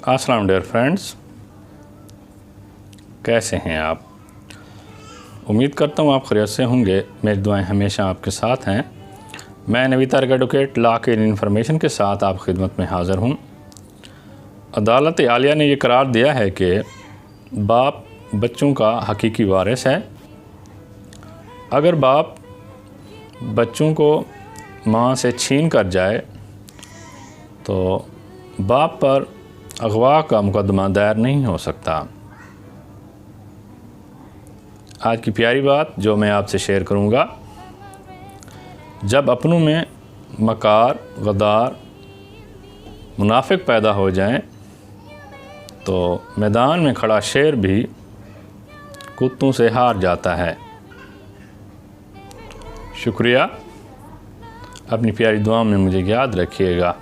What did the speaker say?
अस्सलाम dear friends, कैसे हैं आप? उम्मीद करता हूँ आप खैरियत से होंगे। मेरी दुआएं हमेशा आपके साथ हैं। मैं नवी तारिक एडवोकेट लॉ के इन्फॉर्मेशन के साथ आप खिदमत में हाज़िर हूँ। अदालत आलिया ने यह करार दिया है कि बाप बच्चों का हकीकी वारिस है। अगर बाप बच्चों को माँ से छीन कर जाए तो बाप पर अगवा का मुकदमा दायर नहीं हो सकता। आज की प्यारी बात जो मैं आपसे शेयर करूंगा, जब अपनों में मकार, गदार, मुनाफिक पैदा हो जाएं तो मैदान में खड़ा शेर भी कुत्तों से हार जाता है। शुक्रिया। अपनी प्यारी दुआ में मुझे याद रखिएगा।